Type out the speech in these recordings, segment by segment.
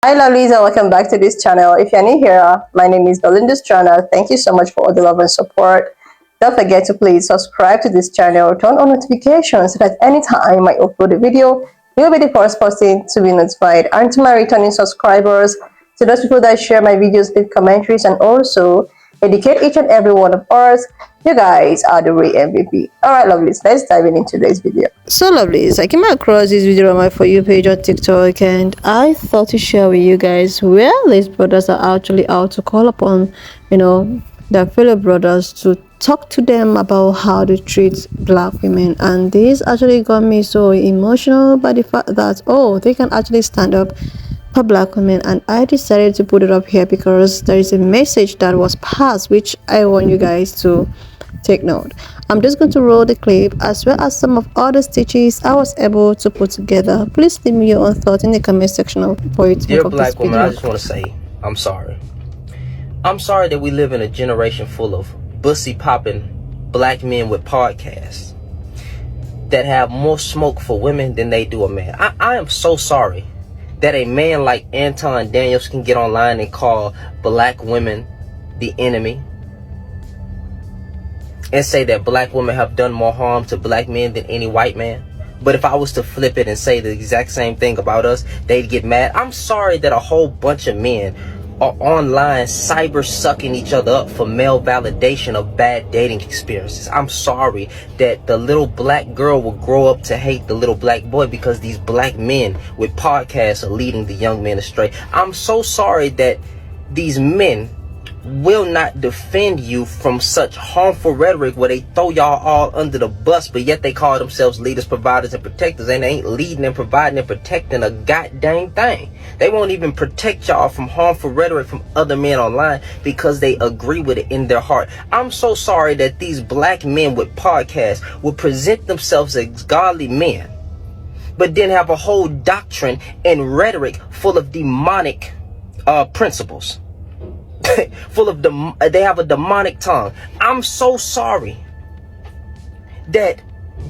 Hi lovelies and welcome back to this channel. If you're new here, my name is Belinda's channel. Thank you so much for all the love and support. Don't forget to please subscribe to this channel, turn on notifications so that anytime I upload a video, you'll be the first person to be notified. And to my returning subscribers, to those people that share my videos, leave commentaries, and also educate each and every one of us, you guys are the real MVP. Alright lovelies, let's dive into today's video. So lovelies, I came across this video on my For You page on TikTok and I thought to share with you guys where these brothers are actually out to call upon, their fellow brothers to talk to them about how to treat black women. And this actually got me so emotional by the fact that, oh, they can actually stand up for black women, and I decided to put it up here because there is a message that was passed which I want you guys to take note. I'm just going to roll the clip as well as some of other stitches I was able to put together. Please leave me your own thoughts in the comment section for it. Dear black woman, I just want to say I'm sorry. I'm sorry that we live in a generation full of bussy popping black men with podcasts that have more smoke for women than they do a man. I am so sorry that a man like Anton Daniels can get online and call black women the enemy and say that black women have done more harm to black men than any white man. But if I was to flip it and say the exact same thing about us, they'd get mad. I'm sorry that a whole bunch of men are online cyber sucking each other up for male validation of bad dating experiences. I'm sorry that the little black girl will grow up to hate the little black boy because these black men with podcasts are leading the young men astray. I'm so sorry that these men will not defend you from such harmful rhetoric where they throw y'all all under the bus, but yet they call themselves leaders, providers, and protectors, and they ain't leading and providing and protecting a goddamn thing. They won't even protect y'all from harmful rhetoric from other men online because they agree with it in their heart. I'm so sorry that these black men with podcasts will present themselves as godly men, but then have a whole doctrine and rhetoric full of demonic principles. Full of they have a demonic tongue. I'm so sorry that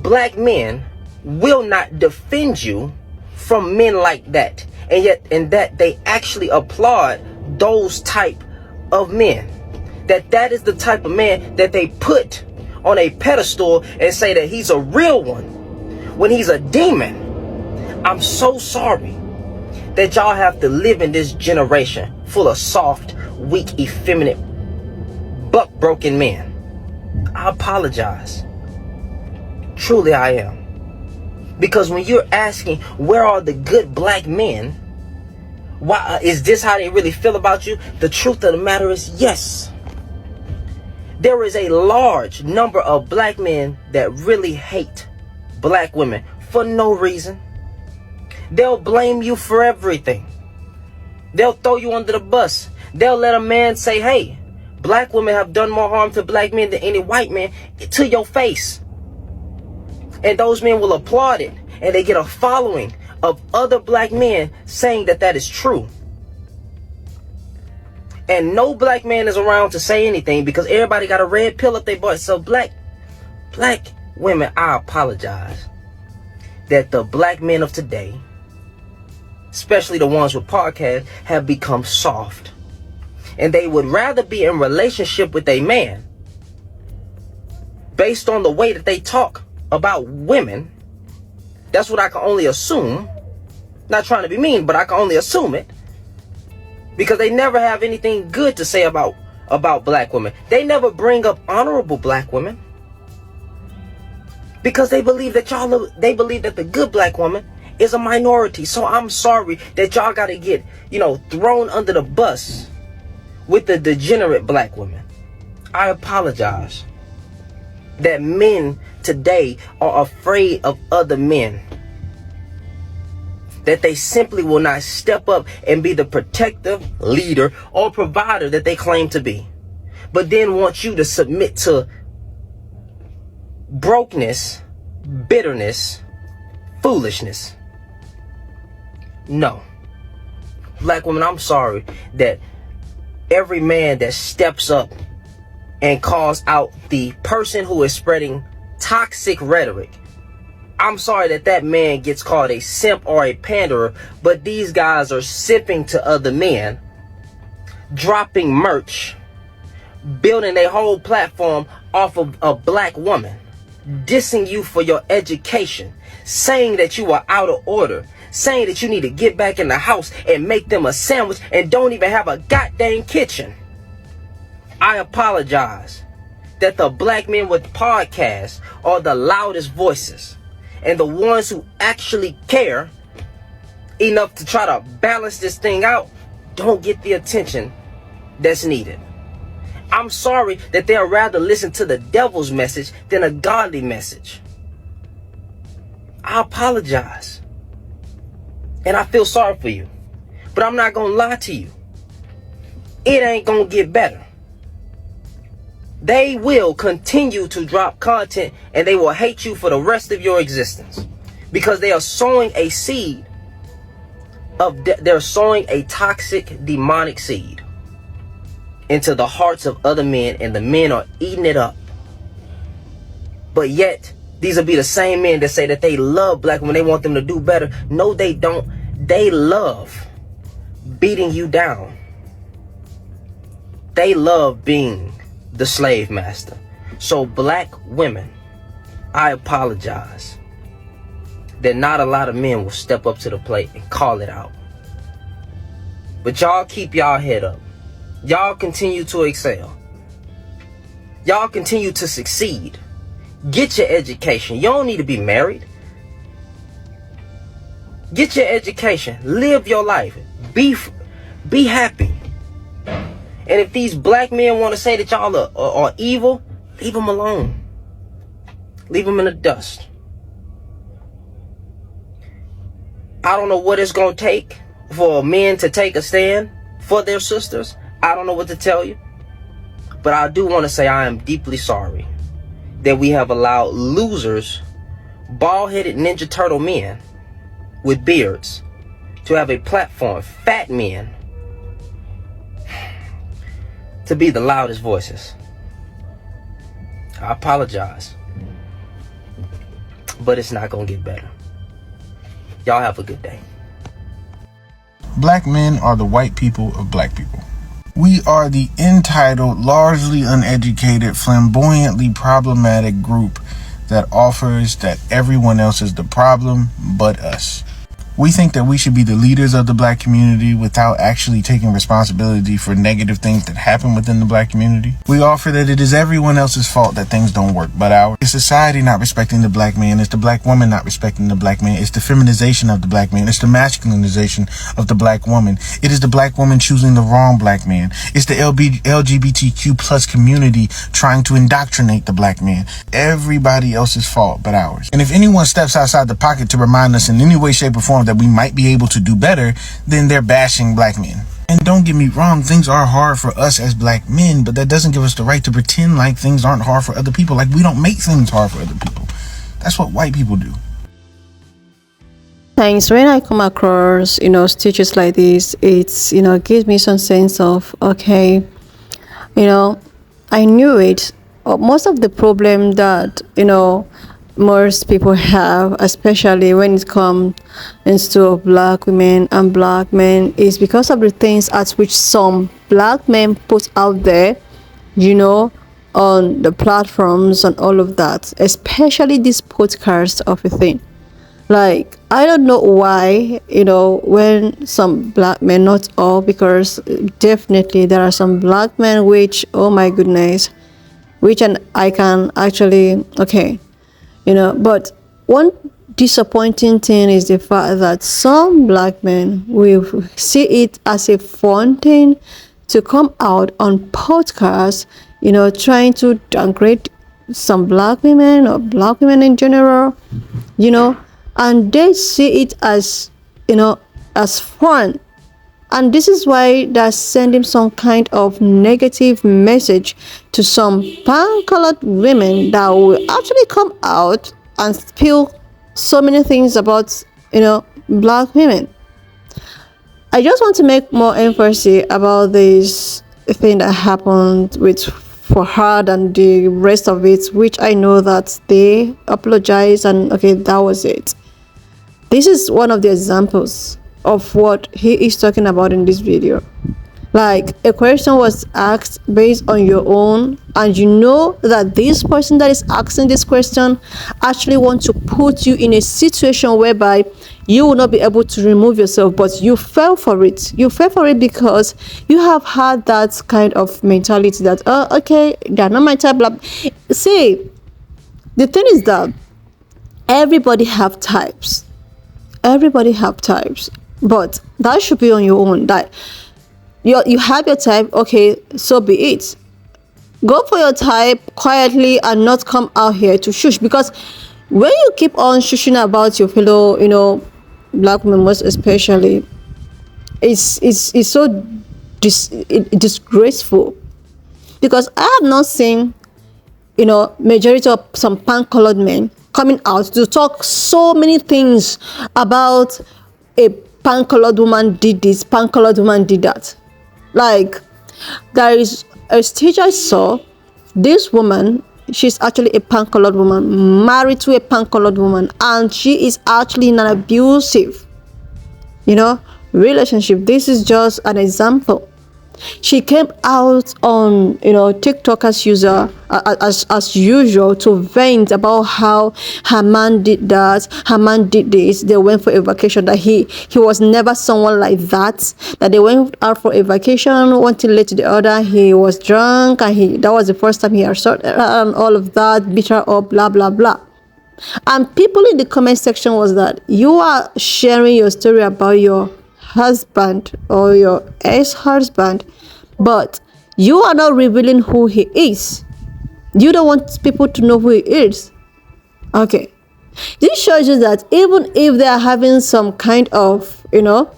black men will not defend you from men like that, and yet in that they actually applaud those type of men. That is the type of man that they put on a pedestal and say that he's a real one when he's a demon. I'm so sorry that y'all have to live in this generation full of soft, weak, effeminate, buck-broken men. I apologize. Truly I am. Because when you're asking, where are the good black men? Why is this how they really feel about you? The truth of the matter is, yes. There is a large number of black men that really hate black women for no reason. They'll blame you for everything. They'll throw you under the bus. They'll let a man say, hey, black women have done more harm to black men than any white man, to your face. And those men will applaud it. And they get a following of other black men saying that that is true. And no black man is around to say anything because everybody got a red pill up their butt. So black women, I apologize that the black men of today, especially the ones with podcasts, have become soft. And they would rather be in relationship with a man based on the way that they talk about women. That's what I can only assume. Not trying to be mean, but I can only assume it. Because they never have anything good to say about black women. They never bring up honorable black women. Because they believe that the good black woman is a minority. So I'm sorry that y'all gotta get, thrown under the bus with the degenerate black women. I apologize that men today are afraid of other men. That they simply will not step up and be the protective leader or provider that they claim to be. But then want you to submit to brokenness, bitterness, foolishness. No. Black women, I'm sorry that every man that steps up and calls out the person who is spreading toxic rhetoric, I'm sorry that that man gets called a simp or a panderer, but these guys are sipping to other men, dropping merch, building a whole platform off of a black woman, dissing you for your education, saying that you are out of order, saying that you need to get back in the house and make them a sandwich and don't even have a goddamn kitchen. I apologize that the black men with podcasts are the loudest voices and the ones who actually care enough to try to balance this thing out don't get the attention that's needed. I'm sorry that they'll rather listen to the devil's message than a godly message. I apologize. And I feel sorry for you. But I'm not gonna lie to you. It ain't gonna get better. They will continue to drop content and they will hate you for the rest of your existence. Because they are sowing a seed they're sowing a toxic, demonic seed into the hearts of other men, and the men are eating it up. But yet, these will be the same men that say that they love black women, they want them to do better. No, they don't. They love beating you down. They love being the slave master. So black women, I apologize that not a lot of men will step up to the plate and call it out. But y'all keep y'all head up. Y'all continue to excel. Y'all continue to succeed. Get your education. You don't need to be married. Get your education. Live your life. Be happy. And if these black men want to say that y'all are evil, leave them alone. Leave them in the dust. I don't know what it's going to take for men to take a stand for their sisters. I don't know what to tell you. But I do want to say I am deeply sorry that we have allowed losers, bald-headed Ninja Turtle men with beards to have a platform, fat men, to be the loudest voices. I apologize. But it's not going to get better. Y'all have a good day. Black men are the white people of black people. We are the entitled, largely uneducated, flamboyantly problematic group that offers that everyone else is the problem but us. We think that we should be the leaders of the black community without actually taking responsibility for negative things that happen within the black community. We offer that it is everyone else's fault that things don't work but ours. It's society not respecting the black man. It's the black woman not respecting the black man. It's the feminization of the black man. It's the masculinization of the black woman. It is the black woman choosing the wrong black man. It's the LGBTQ plus community trying to indoctrinate the black man. Everybody else's fault but ours. And if anyone steps outside the pocket to remind us in any way, shape, or form that we might be able to do better, then they're bashing black men. And don't get me wrong, things are hard for us as black men, but that doesn't give us the right to pretend like things aren't hard for other people, like we don't make things hard for other people. That's what white people do. Thanks. When I come across, stitches like this, it's, gives me some sense of, okay, I knew it. Most of the problem that, most people have, especially when it comes into black women and black men, is because of the things at which some black men put out there, on the platforms and all of that, especially this podcast of a thing. Like, I don't know why, when some black men, not all, because definitely there are some black men which, oh my goodness, which I can actually, but one disappointing thing is the fact that some black men will see it as a fun thing to come out on podcasts, trying to downgrade some black women or black women in general, and they see it as, as fun. And this is why they're sending some kind of negative message to some pan-colored women that will actually come out and spill so many things about, black women. I just want to make more emphasis about this thing that happened with for her than the rest of it, which I know that they apologized and okay, that was it. This is one of the examples of what he is talking about in this video. Like, a question was asked based on your own, and you know that this person that is asking this question actually wants to put you in a situation whereby you will not be able to remove yourself, but you fell for it. You fell for it because you have had that kind of mentality that, oh, okay, they're not my type. Blah. See, the thing is that everybody have types. Everybody have types, but that should be on your own. That you have your type, okay, so be it. Go for your type quietly and not come out here to shush, because when you keep on shushing about your fellow, black women most especially, it's so disgraceful, because I have not seen majority of some pan-colored men coming out to talk so many things about a pan-colored woman did this, pan-colored woman did that. Like, there is a stage I saw, this woman, she's actually a pan-colored woman, married to a pan-colored woman, and she is actually in an abusive, relationship. This is just an example. She came out on TikTok as usual to vent about how her man did that, her man did this. They went for a vacation, that he was never someone like that, that they went out for a vacation, one thing led to the other, he was drunk, and that was the first time he assaulted her and all of that, beat her up, blah blah blah. And people in the comment section was that you are sharing your story about your husband or your ex-husband, but you are not revealing who he is. You don't want people to know who he is. Okay, this shows you that even if they are having some kind of they are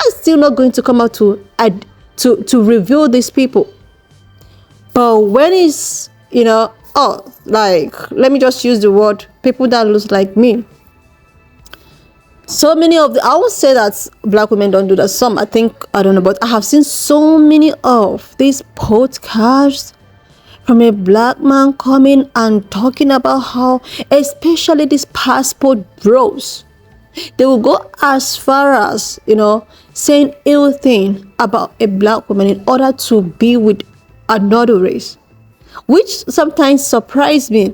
still not going to come out to reveal these people. But when it's let me just use the word, people that look like me. So many of I would say that black women don't do that. Some, I don't know, but I have seen so many of these podcasts from a black man coming and talking about how, especially these passport bros, they will go as far as saying ill thing about a black woman in order to be with another race, which sometimes surprised me.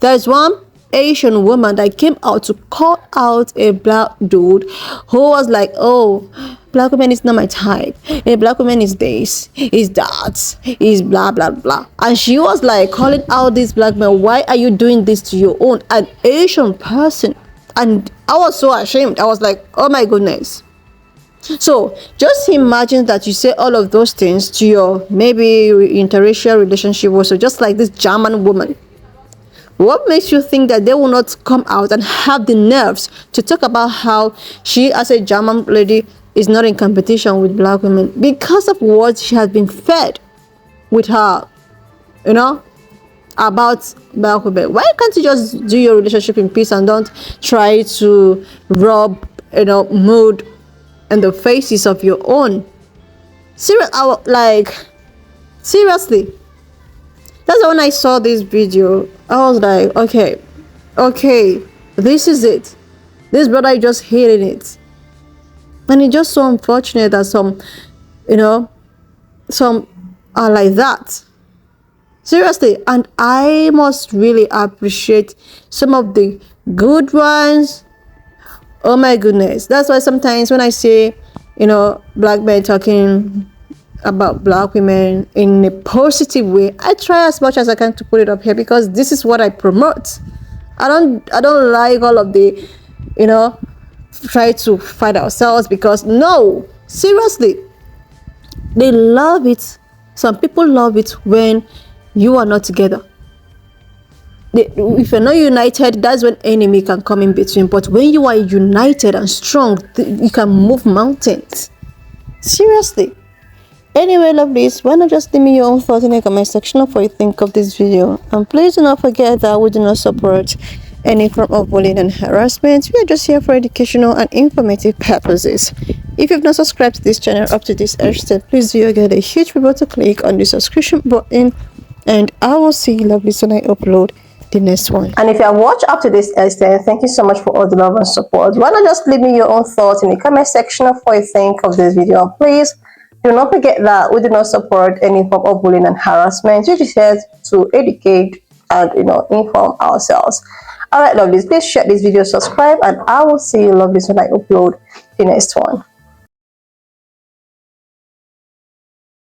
There's one Asian woman that came out to call out a black dude who was like, oh, black woman is not my type, a black woman is this, is that, is blah blah blah. And she was like calling out this black man, why are you doing this to your own, an Asian person? And I was so ashamed. I was like, oh my goodness. So just imagine that you say all of those things to your maybe interracial relationship also, just like this German woman. What makes you think that they will not come out and have the nerves to talk about how she, as a German lady, is not in competition with black women because of what she has been fed with her, about black women? Why can't you just do your relationship in peace and don't try to rub, mood in the faces of your own? Seriously. That's when I saw this video, I was like, okay, this is it. This brother just hating it. And it's just so unfortunate that some are like that. Seriously. And I must really appreciate some of the good ones. Oh my goodness. That's why sometimes when I say, black men talking about black women in a positive way, I try as much as I can to put it up here, because this is what I promote. I don't like all of the try to fight ourselves, because no, seriously, they love it. Some people love it when you are not together. If you're not united, that's when enemy can come in between. But when you are united and strong, you can move mountains. Seriously. Anyway, lovelies, why not just leave me your own thoughts in the comment section of what you think of this video. And please do not forget that we do not support any form of bullying and harassment. We are just here for educational and informative purposes. If you've not subscribed to this channel up to this extent, please do get a huge bell to click on the subscription button, and I will see you lovelies when I upload the next one. And if you have watched up to this extent, thank you so much for all the love and support. Why not just leave me your own thoughts in the comment section of what you think of this video. And please do not forget that we do not support any form of bullying and harassment. We just here to educate and inform ourselves. All right, lovelies, please share this video, subscribe, and I will see you lovelies when I upload the next one.